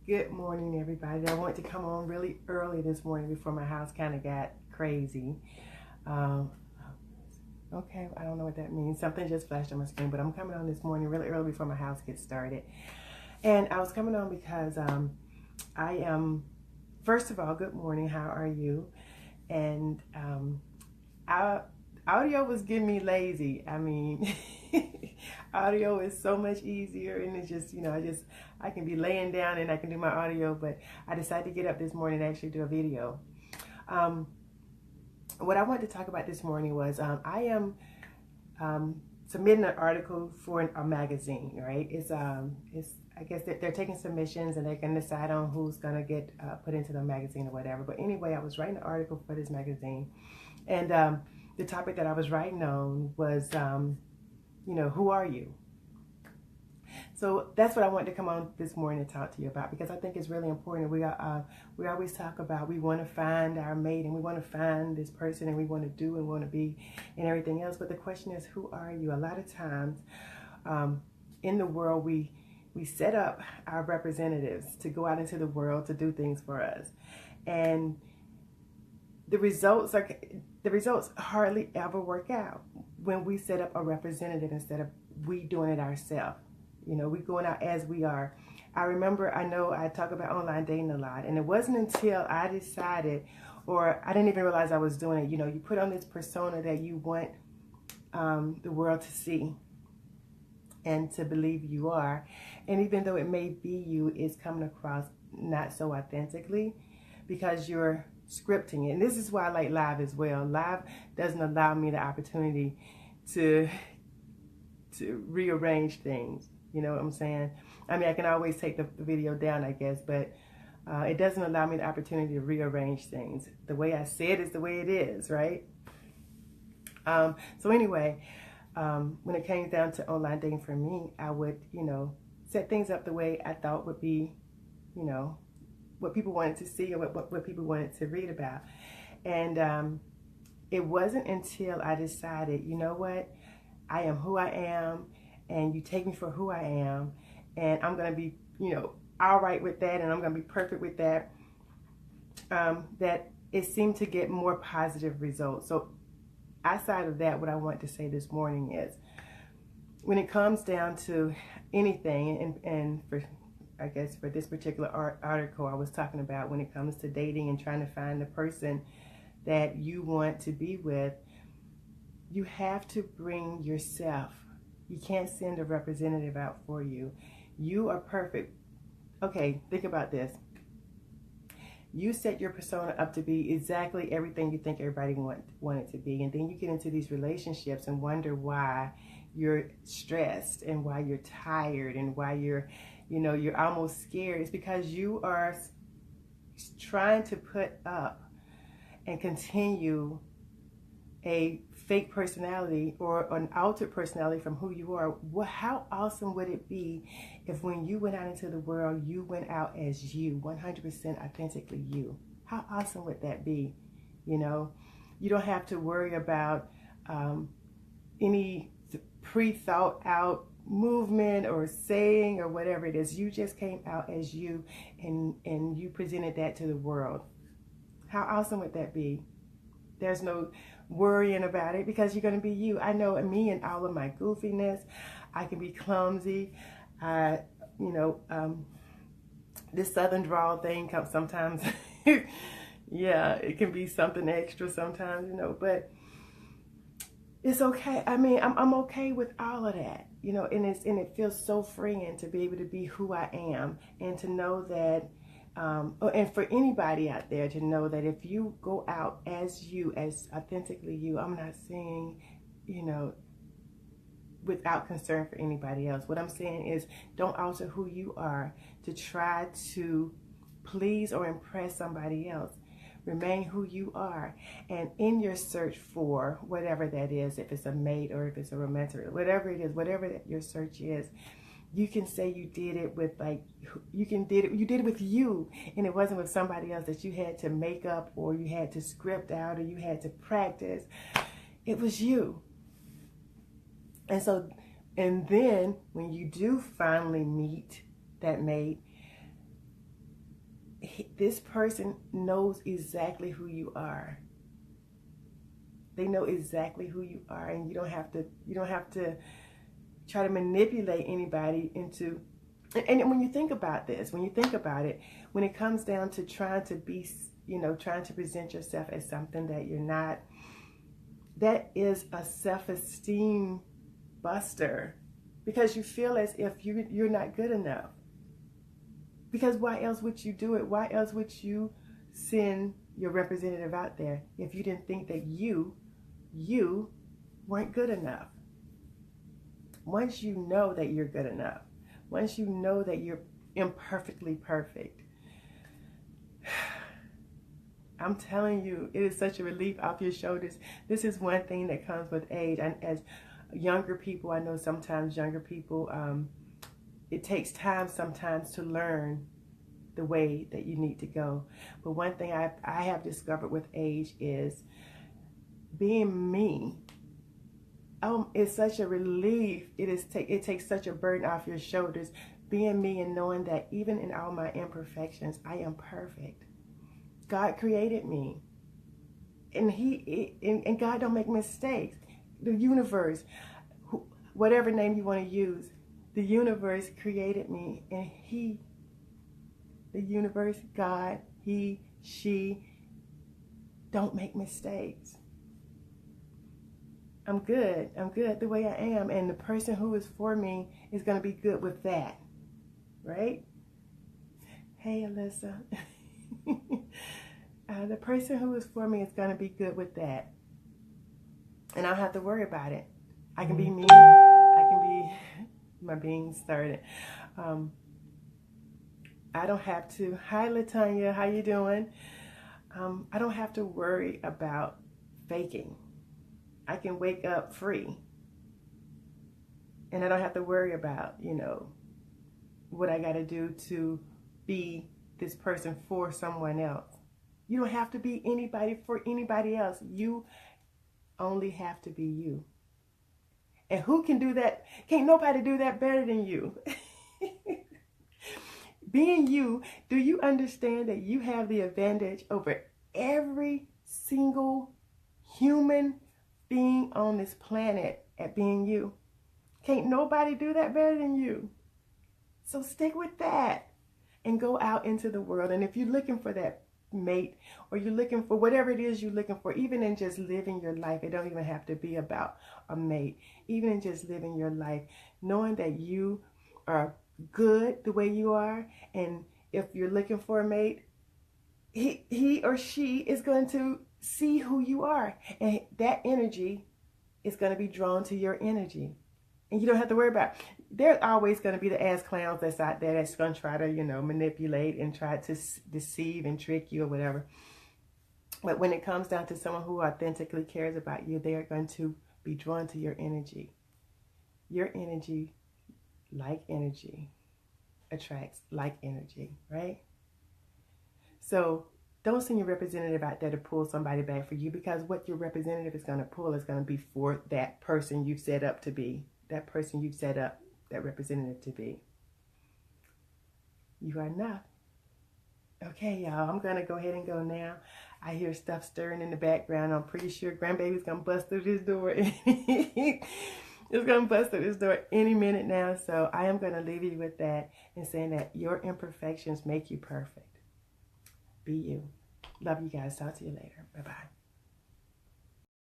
Good morning, everybody. I wanted to come on really early this morning before my house kind of got crazy. Um, okay, I don't know what that means. Something just flashed on my screen, but I'm coming on this morning really early before my house gets started. And I was coming on because I am, first of all, good morning. How are you? And our audio was getting me lazy. I mean, audio is so much easier, and it's just, I can be laying down and I can do my audio, but I decided to get up this morning and actually do a video. What I wanted to talk about this morning was I am submitting an article for a magazine, right? It's I guess they're taking submissions and they can decide on who's gonna get put into the magazine or whatever. But anyway, I was writing an article for this magazine, and the topic that I was writing on was, who are you? So that's what I wanted to come on this morning to talk to you about, because I think it's really important. We always talk about we want to find our mate and we want to find this person and we want to do and want to be and everything else. But the question is, who are you? A lot of times in the world, we set up our representatives to go out into the world to do things for us, and the results hardly ever work out when we set up a representative instead of we doing it ourselves. We going out as we are. I know I talk about online dating a lot, and it wasn't until I decided, or I didn't even realize I was doing it. You put on this persona that you want the world to see and to believe you are, and even though it may be you, it's coming across not so authentically because you're scripting it. And this is why I like live as well. Live doesn't allow me the opportunity to rearrange things. You know what I'm saying? I mean, I can always take the video down, I guess, but it doesn't allow me the opportunity to rearrange things. The way I say it is the way it is, right? So anyway, when it came down to online dating for me, I would, set things up the way I thought would be, what people wanted to see or what people wanted to read about. And it wasn't until I decided, you know what, I am who I am, and you take me for who I am, and I'm going to be, all right with that, and I'm going to be perfect with that, that it seemed to get more positive results. So outside of that, what I want to say this morning is, when it comes down to anything, and I guess for this particular article, I was talking about when it comes to dating and trying to find the person that you want to be with, you have to bring yourself. You can't send a representative out for you. You are perfect. Okay, think about this. You set your persona up to be exactly everything you think everybody want it to be, and then you get into these relationships and wonder why you're stressed and why you're tired and why you're almost scared. It's because you are trying to put up and continue a fake personality or an altered personality from who you are. How awesome would it be if when you went out into the world, you went out as you, 100% authentically you? How awesome would that be? You don't have to worry about any pre-thought out movement or saying or whatever it is. You just came out as you, and you presented that to the world. How awesome would that be? There's no worrying about it because you're going to be you. I know me and all of my goofiness. I can be clumsy. This southern drawl thing comes sometimes. Yeah, it can be something extra sometimes, but it's okay. I mean, I'm okay with all of that, and it feels so freeing to be able to be who I am, and to know that, and for anybody out there to know that if you go out as you, as authentically you, I'm not saying, without concern for anybody else. What I'm saying is, don't alter who you are to try to please or impress somebody else. Remain who you are, and in your search for whatever that is, if it's a mate or if it's a romantic, whatever it is, whatever that your search is, you can say you did it with you did it with you, and it wasn't with somebody else that you had to make up or you had to script out or you had to practice. It was you. And then when you do finally meet that mate, this person knows exactly who you are. They know exactly who you are, and you don't have to try to manipulate anybody into. And when you think about this, when you think about it, when it comes down to trying to be, trying to present yourself as something that you're not, that is a self-esteem buster, because you feel as if you're not good enough. Because why else would you do it? Why else would you send your representative out there if you didn't think that you weren't good enough? Once you know that you're good enough, once you know that you're imperfectly perfect, I'm telling you, it is such a relief off your shoulders. This is one thing that comes with age. And as younger people, I know sometimes younger people, it takes time sometimes to learn the way that you need to go. But one thing I have discovered with age is being me. It's such a relief. It takes such a burden off your shoulders. Being me and knowing that even in all my imperfections, I am perfect. God created me, and God don't make mistakes. The universe, whatever name you want to use, the universe created me, and the universe, God, he, she, don't make mistakes. I'm good the way I am, and the person who is for me is going to be good with that, right? Hey, Alyssa. The person who is for me is going to be good with that, and I don't have to worry about it. I can be me. I can be my being started. I don't have to. Hi, Latanya. How you doing? I don't have to worry about faking. I can wake up free, and I don't have to worry about, what I got to do to be this person for someone else. You don't have to be anybody for anybody else. You only have to be you. And who can do that? Can't nobody do that better than you. Being you, do you understand that you have the advantage over every single human being on this planet at being you? Can't nobody do that better than you. So stick with that and go out into the world. And if you're looking for that mate, or you're looking for whatever it is you're looking for, even in just living your life, it don't even have to be about a mate. Even in just living your life, knowing that you are good the way you are, and if you're looking for a mate, he or she is going to see who you are, and that energy is going to be drawn to your energy. And you don't have to worry about, there's always going to be the ass clowns that's out there that's going to try to, manipulate and try to deceive and trick you or whatever. But when it comes down to someone who authentically cares about you, they are going to be drawn to your energy. Your energy, like energy, attracts like energy, right? So don't send your representative out there to pull somebody back for you, because what your representative is going to pull is going to be for that person you've set up to be. That person you've set up that representative to be. You are enough. Okay, y'all, I'm going to go ahead and go now. I hear stuff stirring in the background. I'm pretty sure grandbaby's going to bust through this door. It's going to bust through this door any minute now. So I am going to leave you with that and saying that your imperfections make you perfect. Be you. Love you guys. Talk to you later. Bye-bye.